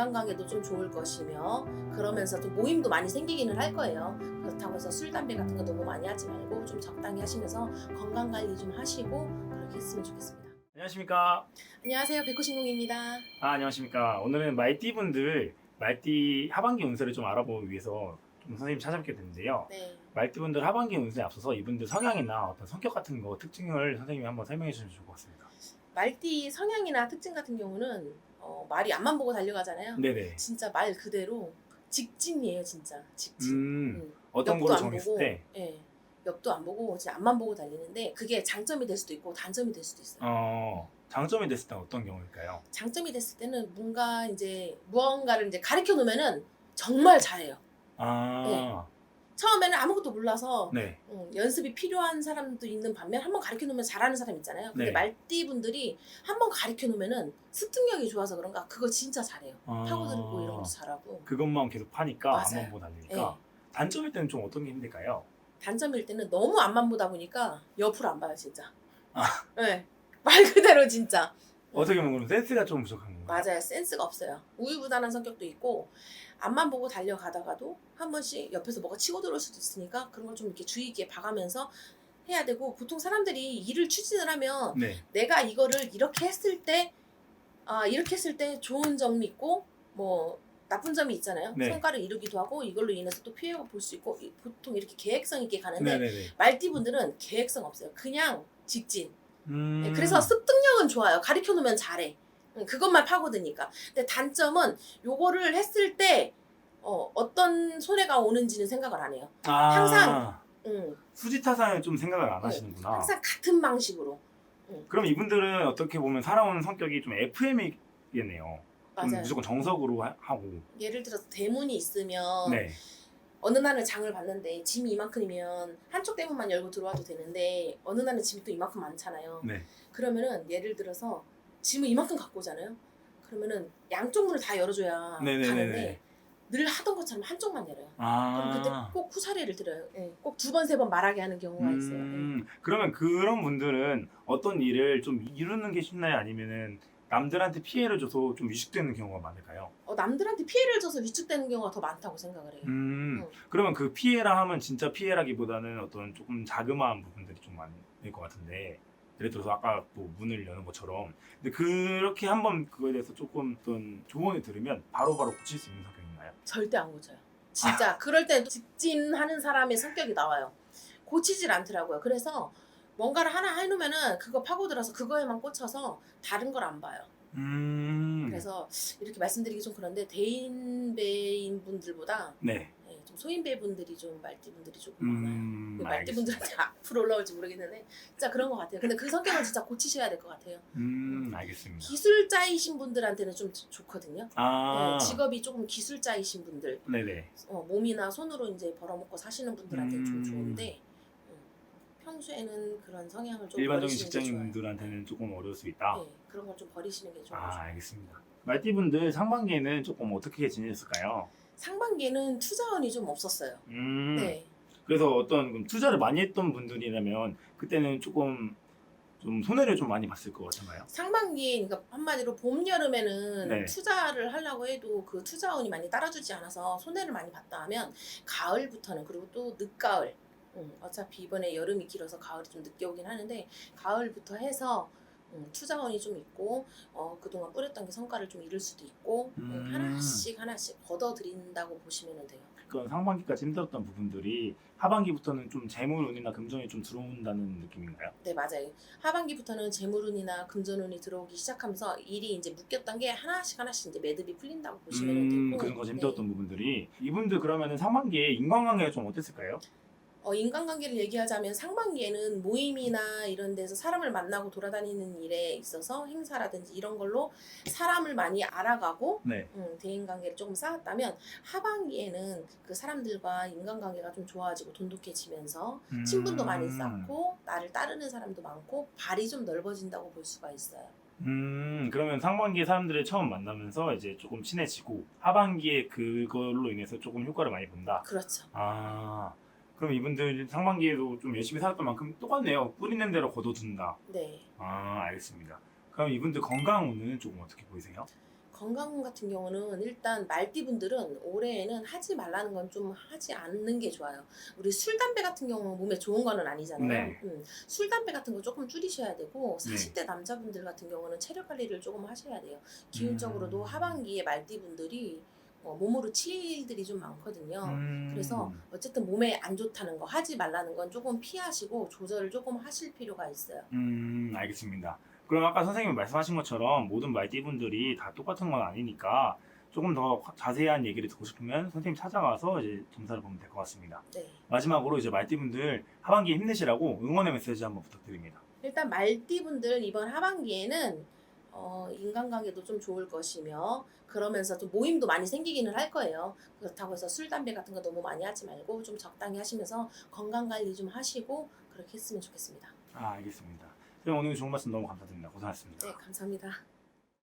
인간관계도 좀 좋을 것이며 그러면서 좀 모임도 많이 생기기는 할 거예요. 그렇다고 해서 술, 담배 같은 거 너무 많이 하지 말고 좀 적당히 하시면서 건강관리 좀 하시고 그렇게 했으면 좋겠습니다. 안녕하십니까. 안녕하세요. 백호신공입니다. 안녕하십니까. 오늘은 말띠분들 말띠 하반기 운세를 좀 알아보기 위해서 좀 선생님 찾아뵙게 됐는데요. 네. 말띠분들 하반기 운세에 앞서서 이분들 성향이나 어떤 성격 같은 거 특징을 선생님이 한번 설명해 주시면 좋을 것 같습니다. 말띠 성향이나 특징 같은 경우는 말이 앞만 보고 달려가잖아요. 네네. 진짜 말 그대로 직진이에요, 진짜. 직진. 어떤 옆도 거를 안 정했을 보고, 때 예. 옆도 안 보고 진짜 앞만 보고 달리는데 그게 장점이 될 수도 있고 단점이 될 수도 있어요. 장점이 됐을 때 어떤 경우일까요? 장점이 됐을 때는 뭔가 이제 무언가를 이제 가르쳐 놓으면은 정말 잘해요. 네. 처음에는 아무것도 몰라서 네. 연습이 필요한 사람도 있는 반면 한번 가르쳐 놓으면 잘하는 사람 있잖아요. 근데 네. 말띠 분들이 한번 가르쳐 놓으면은 습득력이 좋아서 그런가 그거 진짜 잘해요. 파고들고 이런 것도 잘하고. 그것만 계속 파니까 맞아요. 앞만 보고 달리니까. 네. 단점일 때는 좀 어떤 게 힘들까요? 단점일 때는 너무 앞만 보다 보니까 옆으로 안 봐요, 진짜. 아. 네. 말 그대로 진짜. 어떻게 보면 그럼 센스가 좀 부족한 건가요? 맞아요. 센스가 없어요. 우유부단한 성격도 있고 앞만 보고 달려가다가도 한 번씩 옆에서 뭐가 치고 들어올 수도 있으니까 그런 걸 좀 이렇게 주의 있게 봐가면서 해야 되고 보통 사람들이 일을 추진을 하면 네. 내가 이거를 이렇게 했을 때 좋은 점이 있고 뭐 나쁜 점이 있잖아요. 네. 성과를 이루기도 하고 이걸로 인해서 또 피해가 볼 수 있고 보통 이렇게 계획성 있게 가는데 네네네. 말띠분들은 계획성 없어요. 그냥 직진. 음. 그래서 습득력은 좋아요. 가르쳐 놓으면 잘해. 그것만 파고드니까. 근데 단점은 요거를 했을 때 어떤 손해가 오는지는 생각을 안 해요. 항상 수지타산을 좀 생각을 안 하시는구나. 항상 같은 방식으로. 그럼 이분들은 어떻게 보면 살아오는 성격이 좀 FM이겠네요. 좀 맞아요. 무조건 정석으로 하고. 예를 들어서 대문이 있으면 네. 어느 날은 장을 봤는데 짐이 이만큼이면 한쪽 대문만 열고 들어와도 되는데 어느 날은 짐이 또 이만큼 많잖아요. 네. 그러면은 예를 들어서 짐을 이만큼 갖고 오잖아요. 그러면은 양쪽 문을 다 열어줘야 네네네네. 가는데 늘 하던 것처럼 한쪽만 열어요. 그럼 그때 꼭 후사리를 드려요. 예, 꼭 2번, 3번 말하게 하는 경우가 있어요. 예. 그러면 그런 분들은 어떤 일을 좀 이루는 게 쉽나요? 아니면은 남들한테 피해를 줘서 좀 위축되는 경우가 많을까요? 남들한테 피해를 줘서 위축되는 경우가 더 많다고 생각을 해요. 그러면 그 피해라 하면 진짜 피해라기보다는 어떤 조금 자그마한 부분들이 좀 많을 것 같은데 예를 들어서 아까 뭐 문을 여는 것처럼 근데 그렇게 한번 그거에 대해서 조금 어떤 조언을 들으면 바로바로 고칠 수 있는 성격인가요? 절대 안 고쳐요. 진짜 그럴 때 직진하는 사람의 성격이 나와요. 고치질 않더라고요. 그래서 뭔가를 하나 해놓으면은 그거 파고들어서 그거에만 꽂혀서 다른 걸 안 봐요. 그래서 이렇게 말씀드리기 좀 그런데 대인배인 분들보다 네. 좀 소인배 분들이 좀 말띠 분들이 조금 많아요. 말띠 알겠습니다. 분들한테 앞으로 올라올지 모르겠는데 진짜 그런 것 같아요. 근데 그 성격은 진짜 고치셔야 될 것 같아요. 알겠습니다. 기술자이신 분들한테는 좀 좋거든요. 아. 직업이 조금 기술자이신 분들, 네네. 몸이나 손으로 이제 벌어먹고 사시는 분들한테는 좀 좋은데 평소에는 그런 성향을 좀 일반적인 버리시는 게 좋아요. 직장인분들한테는 조금 어려울 수 있다. 네, 그런 걸 좀 버리시는 게 좋아요. 알겠습니다. 말띠분들 상반기에는 조금 어떻게 지내셨을까요? 상반기에는 투자운이 좀 없었어요. 네. 그래서 어떤 투자를 많이 했던 분들이라면 그때는 조금 좀 손해를 좀 많이 봤을 것 같은가요? 상반기, 그러니까 한마디로 봄, 여름에는 네. 투자를 하려고 해도 그 투자운이 많이 따라주지 않아서 손해를 많이 봤다 하면 가을부터는 그리고 또 늦가을 어차피 이번에 여름이 길어서 가을이 좀 늦게 오긴 하는데 가을부터 해서 투자운이 좀 있고 그동안 뿌렸던 게 성과를 좀 이룰 수도 있고 하나씩 걷어들인다고 보시면 돼요. 그건 상반기까지 힘들었던 부분들이 하반기부터는 좀 재물운이나 금전이 좀 들어온다는 느낌인가요? 네, 맞아요. 하반기부터는 재물운이나 금전운이 들어오기 시작하면서 일이 이제 묶였던 게 하나씩 이제 매듭이 풀린다고 보시면 되고. 그런 거지 힘들었던 부분들이 이분들 그러면은 상반기에 인간관계가 좀 어땠을까요? 인간관계를 얘기하자면 상반기에는 모임이나 이런 데서 사람을 만나고 돌아다니는 일에 있어서 행사라든지 이런 걸로 사람을 많이 알아가고 네. 대인관계를 조금 쌓았다면 하반기에는 그 사람들과 인간관계가 좀 좋아지고 돈독해지면서 친분도 많이 쌓고 나를 따르는 사람도 많고 발이 좀 넓어진다고 볼 수가 있어요. 그러면 상반기에 사람들을 처음 만나면서 이제 조금 친해지고 하반기에 그걸로 인해서 조금 효과를 많이 본다. 그렇죠. 그럼 이분들 상반기에도 좀 열심히 살았던 만큼 똑같네요. 뿌리는 대로 걷어준다. 네. 알겠습니다. 그럼 이분들 건강운은 조금 어떻게 보이세요? 건강 같은 경우는 일단 말띠분들은 올해에는 하지 말라는 건 좀 하지 않는 게 좋아요. 우리 술, 담배 같은 경우는 몸에 좋은 거는 아니잖아요. 네. 술, 담배 같은 거 조금 줄이셔야 되고 네. 40대 남자분들 같은 경우는 체력 관리를 조금 하셔야 돼요. 기운적으로도 하반기에 말띠분들이 몸으로 치일들이 좀 많거든요. 그래서 어쨌든 몸에 안 좋다는 거 하지 말라는 건 조금 피하시고 조절을 조금 하실 필요가 있어요. 알겠습니다. 그럼 아까 선생님이 말씀하신 것처럼 모든 말띠분들이 다 똑같은 건 아니니까 조금 더 자세한 얘기를 듣고 싶으면 선생님 찾아가서 이제 점사를 보면 될 것 같습니다. 네. 마지막으로 이제 말띠분들 하반기에 힘내시라고 응원의 메시지 한번 부탁드립니다. 일단 말띠분들 이번 하반기에는 인간관계도 좀 좋을 것이며 그러면서 좀 모임도 많이 생기기는 할 거예요. 그렇다고 해서 술, 담배 같은 거 너무 많이 하지 말고 좀 적당히 하시면서 건강관리 좀 하시고 그렇게 했으면 좋겠습니다. 알겠습니다. 선생님 오늘 좋은 말씀 너무 감사드립니다. 고생하셨습니다. 네, 감사합니다.